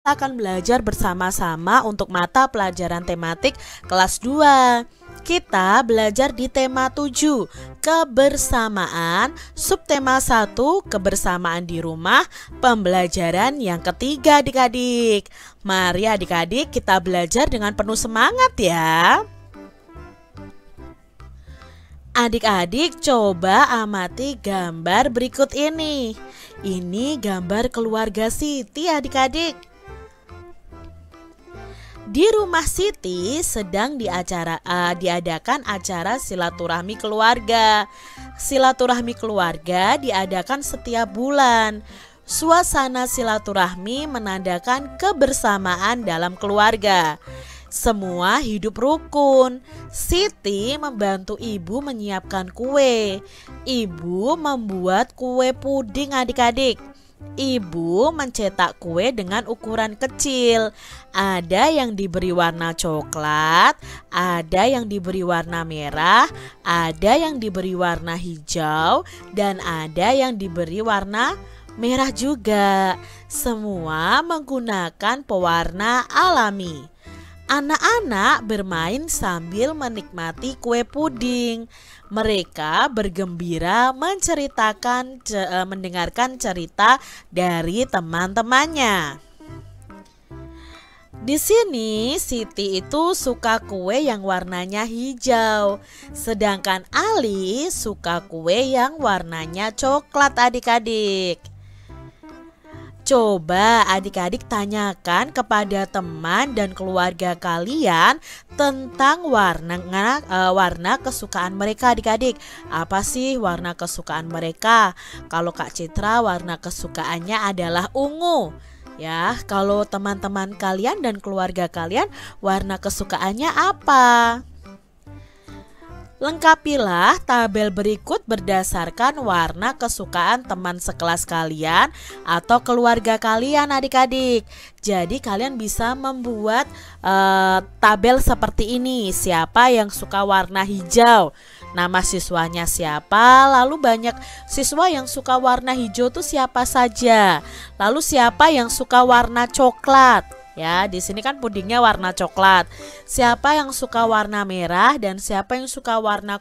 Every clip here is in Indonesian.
Kita akan belajar bersama-sama untuk mata pelajaran tematik kelas 2. Kita belajar di tema 7, kebersamaan, subtema 1, kebersamaan di rumah, pembelajaran yang ketiga adik-adik. Mari adik-adik kita belajar dengan penuh semangat ya. Adik-adik coba amati gambar berikut ini. Ini gambar keluarga Siti adik-adik. Di rumah Siti sedang diadakan acara silaturahmi keluarga. Silaturahmi keluarga diadakan setiap bulan. Suasana silaturahmi menandakan kebersamaan dalam keluarga. Semua hidup rukun. Siti membantu ibu menyiapkan kue. Ibu membuat kue puding adik-adik. Ibu mencetak kue dengan ukuran kecil. Ada yang diberi warna coklat, ada yang diberi warna merah, ada yang diberi warna hijau, dan ada yang diberi warna merah juga. Semua menggunakan pewarna alami. Anak-anak bermain sambil menikmati kue puding. Mereka bergembira mendengarkan cerita dari teman-temannya. Di sini Siti itu suka kue yang warnanya hijau, sedangkan Ali suka kue yang warnanya coklat adik-adik. Coba adik-adik tanyakan kepada teman dan keluarga kalian tentang warna kesukaan mereka adik-adik. Apa sih warna kesukaan mereka? Kalau Kak Citra warna kesukaannya adalah ungu. Ya, kalau teman-teman kalian dan keluarga kalian warna kesukaannya apa? Lengkapilah tabel berikut berdasarkan warna kesukaan teman sekelas kalian atau keluarga kalian adik-adik. Jadi kalian bisa membuat tabel seperti ini. Siapa yang suka warna hijau? Nama siswanya siapa? Lalu banyak siswa yang suka warna hijau tuh siapa saja? Lalu siapa yang suka warna coklat? Ya, di sini kan pudingnya warna coklat. Siapa yang suka warna merah dan siapa yang suka warna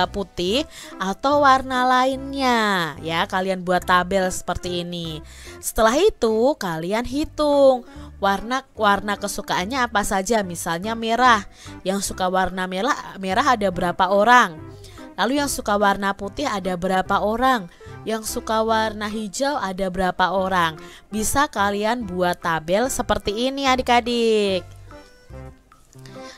putih atau warna lainnya? Ya, kalian buat tabel seperti ini. Setelah itu, kalian hitung warna kesukaannya apa saja. Misalnya merah. Yang suka warna merah ada berapa orang? Lalu yang suka warna putih ada berapa orang? Yang suka warna hijau ada berapa orang? Bisa kalian buat tabel seperti ini adik-adik.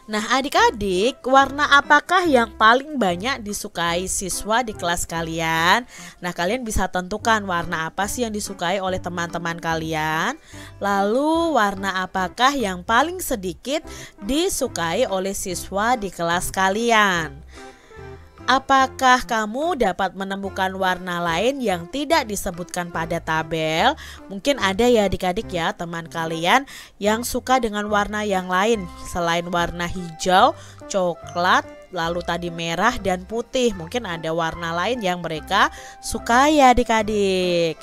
Nah adik-adik, warna apakah yang paling banyak disukai siswa di kelas kalian? Nah kalian bisa tentukan warna apa sih yang disukai oleh teman-teman kalian. Lalu warna apakah yang paling sedikit disukai oleh siswa di kelas kalian? Apakah kamu dapat menemukan warna lain yang tidak disebutkan pada tabel? Mungkin ada ya adik-adik ya teman kalian yang suka dengan warna yang lain selain warna hijau, coklat, lalu tadi merah dan putih. Mungkin ada warna lain yang mereka suka ya adik-adik.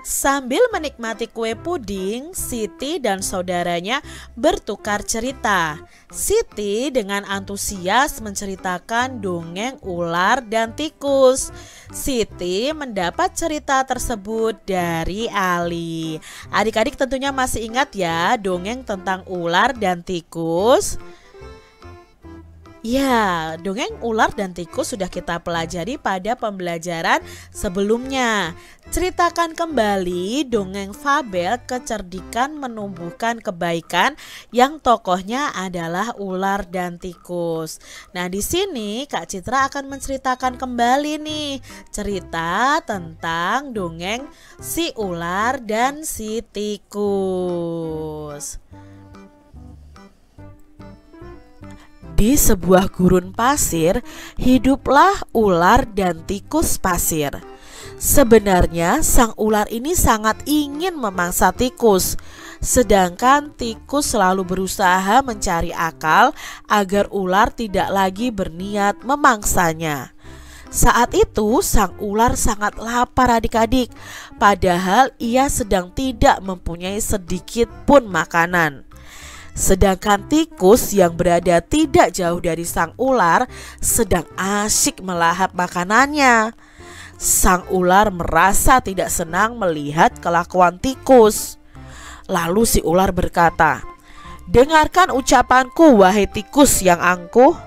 Sambil menikmati kue puding, Siti dan saudaranya bertukar cerita. Siti dengan antusias menceritakan dongeng ular dan tikus. Siti mendapat cerita tersebut dari Ali. Adik-adik tentunya masih ingat ya dongeng tentang ular dan tikus? Ya, dongeng ular dan tikus sudah kita pelajari pada pembelajaran sebelumnya. Ceritakan kembali dongeng fabel kecerdikan menumbuhkan kebaikan yang tokohnya adalah ular dan tikus. Nah, di sini Kak Citra akan menceritakan kembali nih cerita tentang dongeng si ular dan si tikus. Di sebuah gurun pasir, hiduplah ular dan tikus pasir. Sebenarnya sang ular ini sangat ingin memangsa tikus, sedangkan tikus selalu berusaha mencari akal agar ular tidak lagi berniat memangsanya. Saat itu sang ular sangat lapar adik-adik, padahal ia sedang tidak mempunyai sedikit pun makanan. Sedangkan tikus yang berada tidak jauh dari sang ular sedang asyik melahap makanannya. Sang ular merasa tidak senang melihat kelakuan tikus. Lalu si ular berkata, "Dengarkan ucapanku, wahai tikus yang angkuh.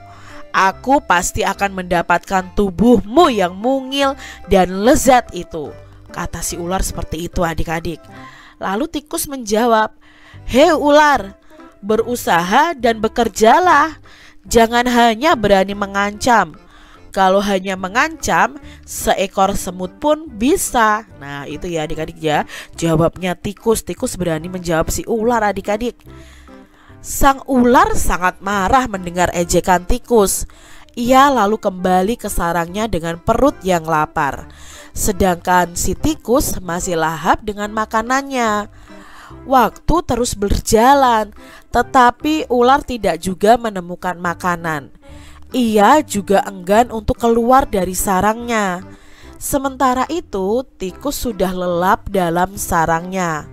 Aku pasti akan mendapatkan tubuhmu yang mungil dan lezat itu." Kata si ular seperti itu adik-adik. Lalu tikus menjawab, "Hei ular, berusaha dan bekerjalah. Jangan hanya berani mengancam. Kalau hanya mengancam, seekor semut pun bisa." Nah itu ya adik-adik ya, jawabnya tikus. Tikus berani menjawab si ular adik-adik. Sang ular sangat marah mendengar ejekan tikus. Ia lalu kembali ke sarangnya dengan perut yang lapar. Sedangkan si tikus masih lahap dengan makanannya. Waktu terus berjalan, tetapi ular tidak juga menemukan makanan. Ia juga enggan untuk keluar dari sarangnya. Sementara itu, tikus sudah lelap dalam sarangnya.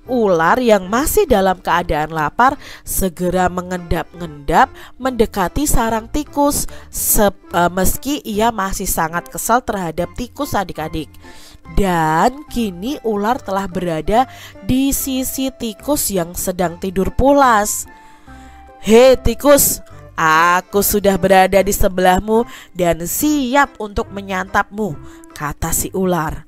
Ular yang masih dalam keadaan lapar segera mengendap-endap mendekati sarang tikus, meski ia masih sangat kesal terhadap tikus adik-adik. Dan kini ular telah berada di sisi tikus yang sedang tidur pulas. "Hei tikus, aku sudah berada di sebelahmu dan siap untuk menyantapmu," kata si ular.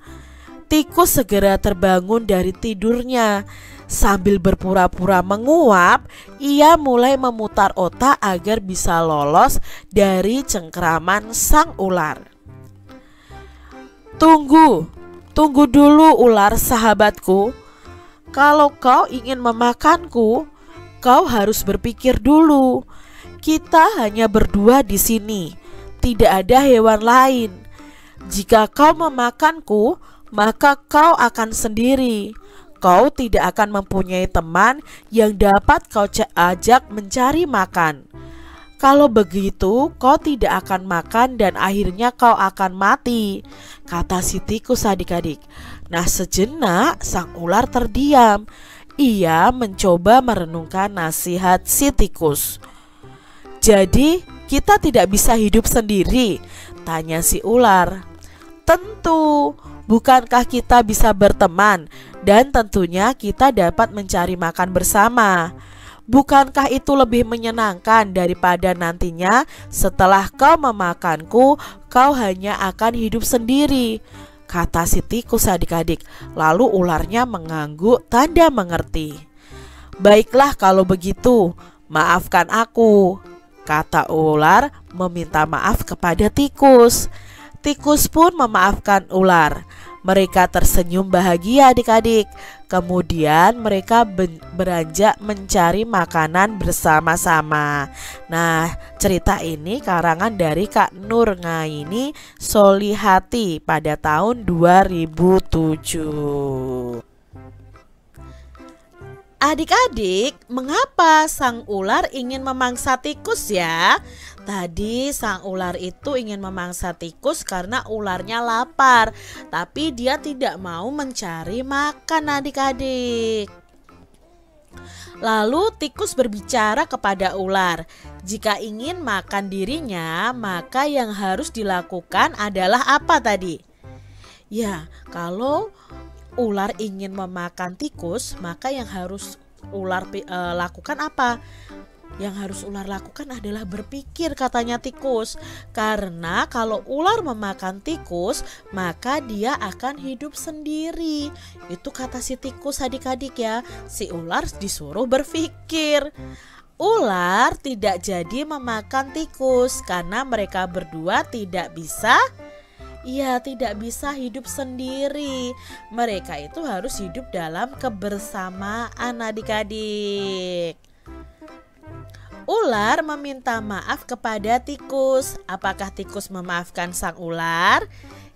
Tikus segera terbangun dari tidurnya. Sambil berpura-pura menguap, ia mulai memutar otak agar bisa lolos dari cengkeraman sang ular. Tunggu dulu ular sahabatku. Kalau kau ingin memakanku, kau harus berpikir dulu. Kita hanya berdua di sini, tidak ada hewan lain. Jika kau memakanku, maka kau akan sendiri. Kau tidak akan mempunyai teman yang dapat kau ajak mencari makan. Kalau begitu, kau tidak akan makan dan akhirnya kau akan mati, kata si tikus adik-adik. Nah sejenak sang ular terdiam. Ia mencoba merenungkan nasihat si tikus. "Jadi kita tidak bisa hidup sendiri?" tanya si ular. "Tentu, bukankah kita bisa berteman dan tentunya kita dapat mencari makan bersama? Bukankah itu lebih menyenangkan daripada nantinya setelah kau memakanku, kau hanya akan hidup sendiri?" kata si tikus adik-adik. Lalu ularnya mengangguk tanda mengerti. "Baiklah kalau begitu, maafkan aku," kata ular meminta maaf kepada tikus. Tikus pun memaafkan ular. Mereka tersenyum bahagia adik-adik. Kemudian mereka beranjak mencari makanan bersama-sama. Nah, cerita ini karangan dari Kak Nur Ngaini Solihati pada tahun 2007. Adik-adik, mengapa sang ular ingin memangsa tikus ya? Tadi sang ular itu ingin memangsa tikus karena ularnya lapar, tapi dia tidak mau mencari makan adik-adik. Lalu tikus berbicara kepada ular, jika ingin makan dirinya, maka yang harus dilakukan adalah apa tadi? Ya, kalau ular ingin memakan tikus, maka yang harus ular lakukan apa? Yang harus ular lakukan adalah berpikir, katanya tikus. Karena kalau ular memakan tikus, maka dia akan hidup sendiri. Itu kata si tikus adik-adik ya. Si ular disuruh berpikir. Ular tidak jadi memakan tikus karena mereka berdua tidak bisa hidup sendiri. Mereka itu harus hidup dalam kebersamaan adik-adik. Ular meminta maaf kepada tikus. Apakah tikus memaafkan sang ular?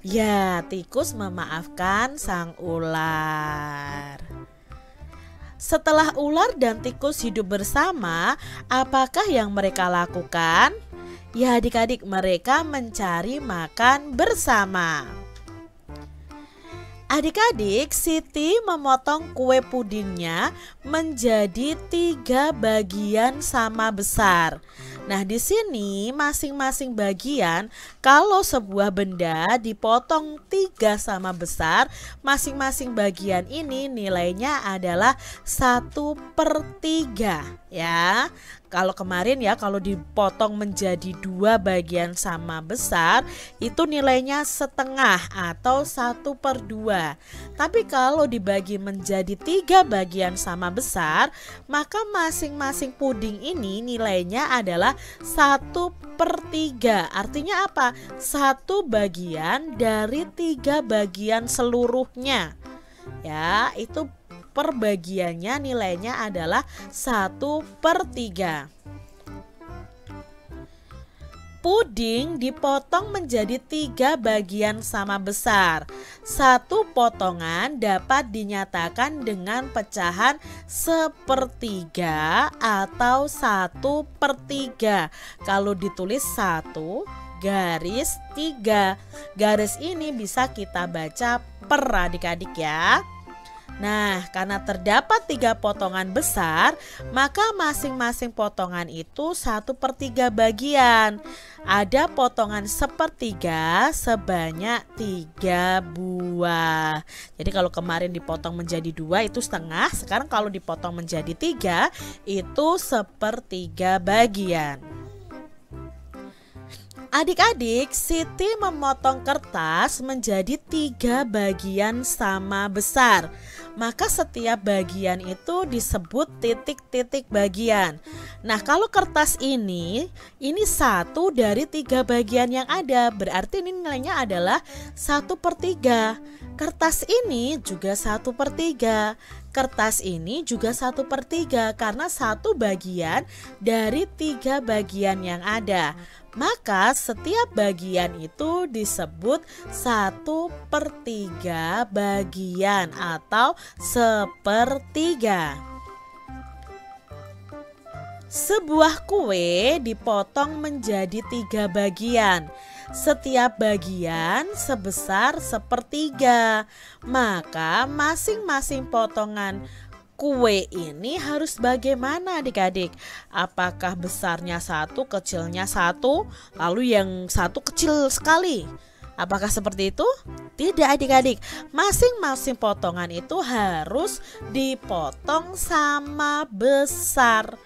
Ya, tikus memaafkan sang ular. Setelah ular dan tikus hidup bersama, apakah yang mereka lakukan? Ya adik-adik, mereka mencari makan bersama. Adik-adik, Siti memotong kue pudingnya menjadi 3 bagian sama besar. Nah, di sini masing-masing bagian, kalau sebuah benda dipotong 3 sama besar, masing-masing bagian ini nilainya adalah 1/3 ya. Kalau kemarin ya, kalau dipotong menjadi 2 bagian sama besar, itu nilainya setengah atau 1/2. Tapi kalau dibagi menjadi 3 bagian sama besar, maka masing-masing puding ini nilainya adalah 1/3. Artinya apa? 1 bagian dari 3 bagian seluruhnya. Ya, itu perbagiannya nilainya adalah 1/3. Puding dipotong menjadi 3 bagian sama besar. Satu potongan dapat dinyatakan dengan pecahan 1/3 atau 1/3. Kalau ditulis 1 garis 3. Garis ini bisa kita baca per adik-adik ya. Nah, karena terdapat 3 potongan besar, maka masing-masing potongan itu 1/3 bagian. Ada potongan 1/3 sebanyak 3 buah. Jadi kalau kemarin dipotong menjadi 2 itu setengah, sekarang kalau dipotong menjadi 3 itu 1/3 bagian. Adik-adik, Siti memotong kertas menjadi 3 bagian sama besar. Maka setiap bagian itu disebut titik-titik bagian. Nah, kalau kertas ini 1 dari 3 bagian yang ada, berarti ini nilainya adalah 1/3. Kertas ini juga 1/3. Kertas ini juga 1/3 karena 1 bagian dari 3 bagian yang ada. Maka setiap bagian itu disebut 1/3 bagian atau 1/3. Sebuah kue dipotong menjadi 3 bagian. Setiap bagian sebesar 1/3. Maka masing-masing potongan kue ini harus bagaimana adik-adik? Apakah besarnya 1, kecilnya 1, lalu yang 1 kecil sekali? Apakah seperti itu? Tidak adik-adik. Masing-masing potongan itu harus dipotong sama besar.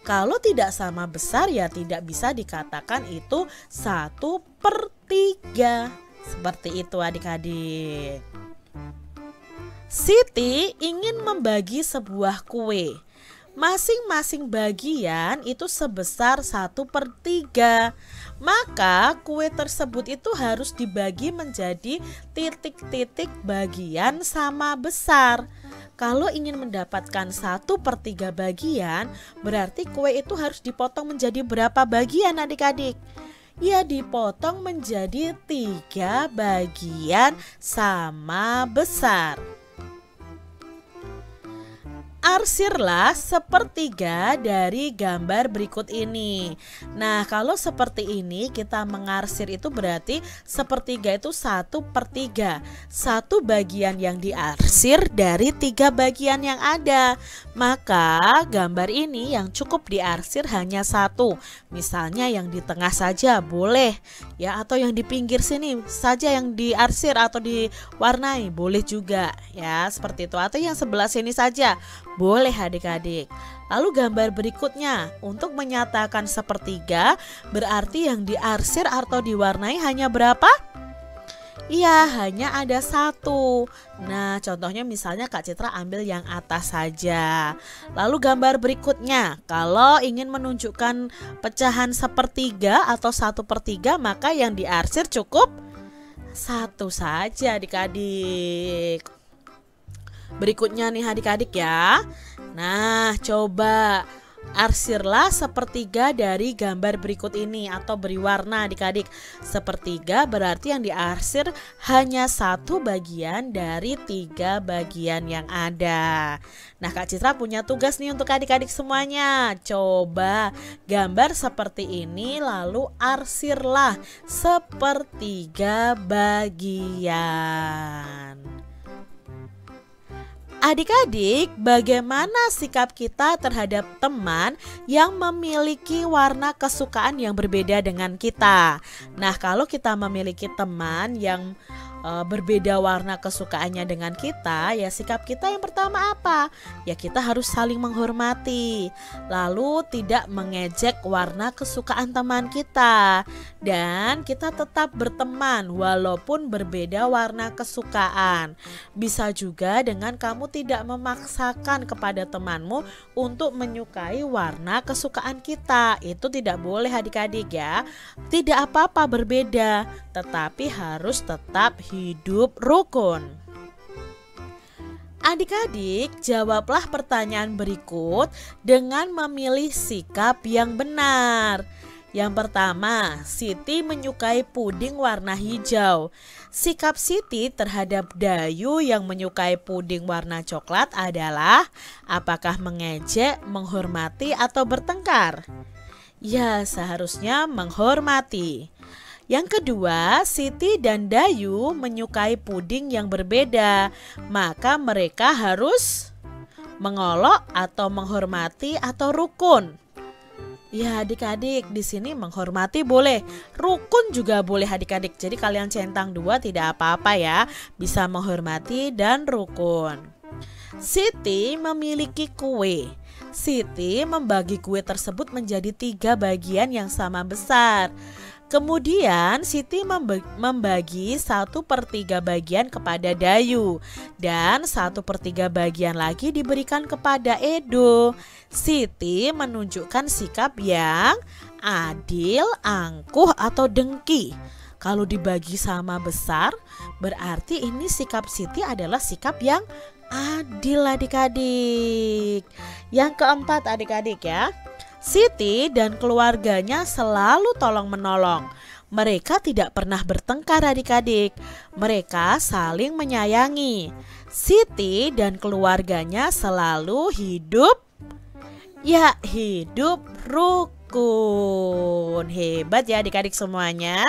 Kalau tidak sama besar ya tidak bisa dikatakan itu 1/3. Seperti itu adik-adik. Siti ingin membagi sebuah kue. Masing-masing bagian itu sebesar 1/3. Maka kue tersebut itu harus dibagi menjadi titik-titik bagian sama besar. Kalau ingin mendapatkan 1/3 bagian, berarti kue itu harus dipotong menjadi berapa bagian adik-adik? Ya, dipotong menjadi 3 bagian sama besar. Arsirlah 1/3 dari gambar berikut ini. Nah, kalau seperti ini kita mengarsir itu berarti 1/3 itu 1/3. 1 bagian yang diarsir dari 3 bagian yang ada. Maka gambar ini yang cukup diarsir hanya 1. Misalnya yang di tengah saja boleh ya, atau yang di pinggir sini saja yang diarsir atau diwarnai boleh juga ya, seperti itu. Atau yang sebelah sini saja boleh adik-adik. Lalu gambar berikutnya, untuk menyatakan 1/3 berarti yang diarsir atau diwarnai hanya berapa? Iya, hanya ada 1. Nah, contohnya misalnya Kak Citra ambil yang atas saja. Lalu gambar berikutnya, kalau ingin menunjukkan pecahan 1/3 atau 1/3, maka yang diarsir cukup 1 saja adik-adik. Berikutnya nih adik-adik ya. Nah, coba Arsirlah sepertiga dari gambar berikut ini atau beri warna adik-adik. Sepertiga berarti yang diarsir hanya satu bagian dari 3 bagian yang ada. Nah, Kak Citra punya tugas nih untuk adik-adik semuanya. Coba gambar seperti ini lalu arsirlah sepertiga bagian. Adik-adik, bagaimana sikap kita terhadap teman yang memiliki warna kesukaan yang berbeda dengan kita? Nah, kalau kita memiliki teman yang berbeda warna kesukaannya dengan kita, ya sikap kita yang pertama apa? Ya kita harus saling menghormati, lalu tidak mengejek warna kesukaan teman kita, dan kita tetap berteman walaupun berbeda warna kesukaan. Bisa juga dengan kamu tidak memaksakan kepada temanmu untuk menyukai warna kesukaan kita. Itu tidak boleh adik-adik ya. Tidak apa-apa berbeda, tetapi harus tetap hidup rukun. Adik-adik, jawablah pertanyaan berikut dengan memilih sikap yang benar. Yang pertama, Siti menyukai puding warna hijau. Sikap Siti terhadap Dayu yang menyukai puding warna coklat adalah apakah mengejek, menghormati, atau bertengkar? Ya, seharusnya menghormati. Yang kedua, Siti dan Dayu menyukai puding yang berbeda, maka mereka harus mengolok atau menghormati atau rukun. Ya adik-adik, di sini menghormati boleh, rukun juga boleh adik-adik. Jadi kalian centang dua tidak apa-apa ya, bisa menghormati dan rukun. Siti memiliki kue. Siti membagi kue tersebut menjadi 3 bagian yang sama besar. Kemudian Siti membagi 1/3 bagian kepada Dayu dan 1/3 bagian lagi diberikan kepada Edo. Siti menunjukkan sikap yang adil, angkuh, atau dengki. Kalau dibagi sama besar berarti ini sikap Siti adalah sikap yang adil adik-adik. Yang keempat adik-adik ya, Siti dan keluarganya selalu tolong menolong. Mereka tidak pernah bertengkar adik-adik. Mereka saling menyayangi. Siti dan keluarganya selalu hidup rukun. Hebat ya adik-adik semuanya.